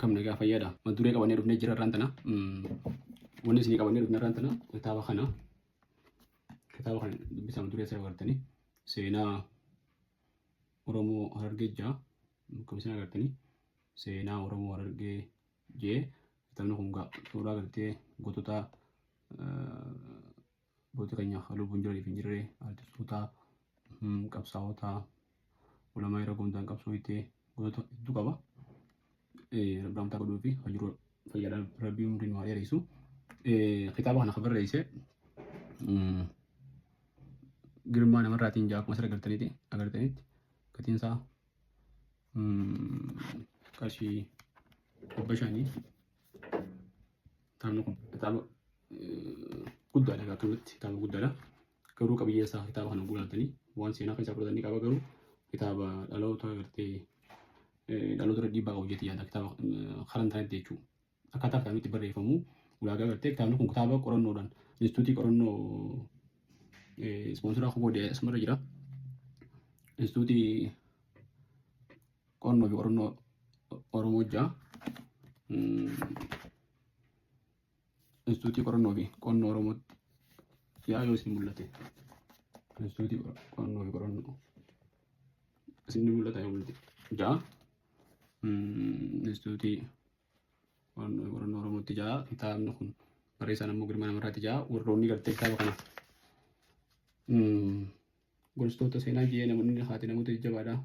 Akkam nagaa fayyaadha. Mata duree qabannee dhufnee jira irraan tana. Wanni isinii qabannee dhufne irraan tana kitaaba kana dubbisa mata duree isaa agartanii seenaa Oromoo Harargee ja'a akkam isin agartanii seenaa Oromoo Harargee jee kitaabni kun suuraa agartee gootota keenya lubbuun jiranii fi hin jirre artistoota qabsaa'ota ulamaa yeroo gomdaan qabsooyitee gootota hedduu qaba. Ramtaa godhuu fi hajuruu fayyaadhaan rabbii umriin waa dheereessu. Kitaaba kana kan barreesse Girmaa Namarraatiin ja'a akkuma asirra agartanitti gatiin isaa qarshii 500. Kitaabni kun kitaaba guddaadha akkamitti kitaaba guddaadha. Garuu qabiyyee isaa kitaaba kana gulaaltanii waan seenaa kan isaa fudhatanii qaba garuu kitaaba dhaloota agartee dhaloota dhiibbaa qabu jettee yaada kitaaba karan taa'etti jechuudha. Akkaataa kitaabni itti barreeffamu ulaagaa agartee kitaabni kun kitaaba qorannoodhaan instituutii qorannoo ispoonsiraa godhee asumarra jira. Instituutii qorannoo fi qorannoo Oromoo ja'a. Instituutii qorannoo fi qorannoo Oromootti yaa yoo isin mul'ate instituutii qorannoo fi qorannoo isin mul'ata yoo mul'ate ja'a. Instituutii qorannoo Oromootti ja'a. Kitaabni kun barreessaan ammoo Girmaa Namarraatti ja'a. Warroonni gartee kitaaba kana gorsitoota seenaa jee namoonni haati namoota jajjabaadha.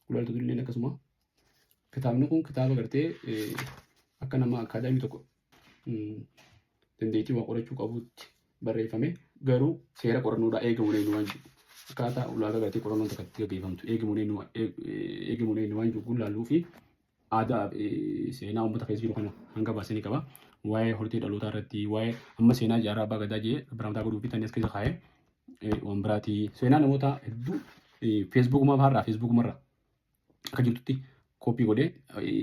Gulaaltota illee akkasuma. Kitaabni kun kitaaba gartee akka nama akaadaamii tokko dandeettii waa qorachuu qabutti barreeffame garuu seera qorannoodhaa eegamuun waan jiru. Akkaataa ulaagaa gartee qorannoon tokko itti gaggeeffamtu eegamuun waan jiru gulaaluu fi aadaa seenaa uummata keessa jiru kana hanga baasanii qaba. Waa'ee hortee dhalootaa irratti waa'ee amma seenaa jaarraa abbaa gadaa jee Ramtaa godhuu fi tannis keessa kaa'ee waan biraati. Seenaa namoota hedduu feesbuukumarraa akka jirtutti kooppii godhee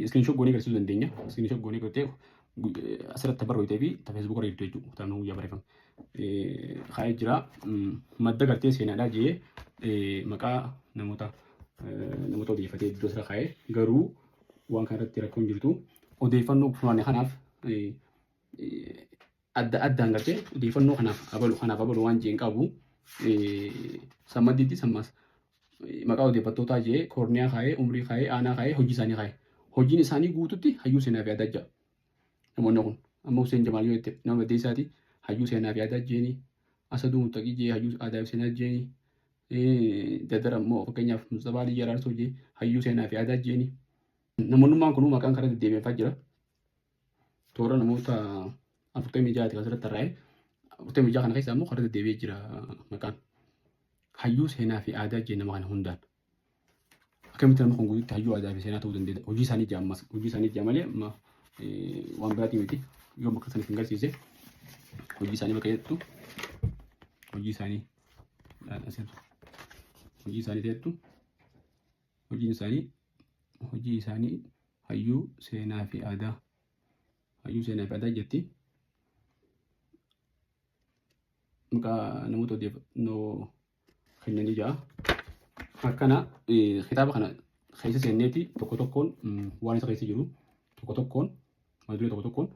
iskiriinshot goonee agarsiisuu dandeenya. Iskiriinshot goonee gartee asirratti barreessitee fi feesbuukarra jirtu jechuudha. Kitaabni guyyaa barreeffame. Kaa'ee jira. Madda gartee seenaadhaa jee maqaa namoota odeeffatee iddoo sira kaa'ee garuu waan kanarratti rakkoon jirtu odeeffannoo funaanne kanaaf addaan gartee odeeffannoo kanaaf abalu waan jeen qabu sammaddiitti sammaas maqaa odeeffattootaa jee koorniyaa kaa'ee umrii kaa'ee aanaa kaa'ee hojii isaanii kaa'ee hojiin isaanii guututti hayyuu seenaa fi aadaa ja'a. Namoonni kun amma Hussein Jamaal yoo jette nama baddeessaati hayyuu seenaa fi aadaa jeeni Asaduu Muttaqii jee hayyuu aadaa fi seenaa jeeni Daddara immoo fakkeenyaaf Mustafaa Aliyyaa Araarsoo jee hayyuu seenaa fi aadaa jeeni. Namoonnummaan kun maqaan karaa deddeebi'aa jira. Toora namoota 46 kan asirratti tarraa'e 46 kana keessa immoo karaa deddeebi'ee jira maqaan. Hayyuu seenaa fi aadaa jee nama kana hundaan. Akkamitti namni kun guututti hayyuu aadaa fi seenaa ta'uu dandeenya. Hojii isaanii ja'a ammas hojii isaanii ja'a malee waan biraatii miti. Yoo bakka saniif hin garsiise hojii isaanii bakka jettu hojii isaanii teettu hojii isaanii hayyuu seenaa fi aadaa jetti. Maqaa namoota odeeffannoo kennanii ja'a. Akkana kitaaba kana keessa seenneeti tokko tokkoon waan isa keessa jiru tokko tokkoon mata duree tokko tokkoon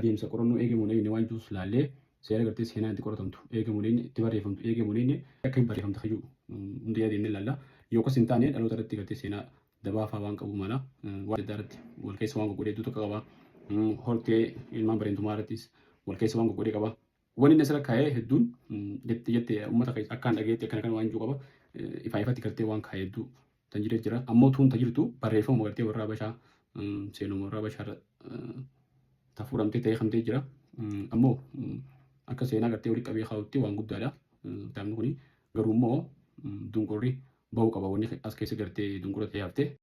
adeemsa qorannoo eegamuun waan jirus laallee seera gartee seenaa itti qoratamtu eegamuun itti barreeffamtu eegamuun akka hin barreeffamte hayyuu hundi yaadannee ilaalla. Yookas hin taane dhaloota irratti gartee seenaa dabaafaa waan qabu mala waan adda irratti wal keessa waan goggodhee tokko qaba. Hortee ilmaan bareentumaa irrattis wal keessa waan goggodhee qaba. Wanni inni asirra kaa'ee hedduun jettee uummata akkaan dhageetti akkana kan waan jiru qaba. Ifatti gartee waan kaa'ee hedduu tan jiree jira. Ammoo tuun ta jirtu barreeffama gartee warraa bashaa seenuma warraa bashaa fuudhamtee ta'ee kamtee jira. Ammoo akka seenaa gartee walitti qabee kaa'utti waan guddaadha. Kitaabni kun garuu immoo dunqurri bahuu qaba. Wanni as keessa gartee dunqura ta'ee haftee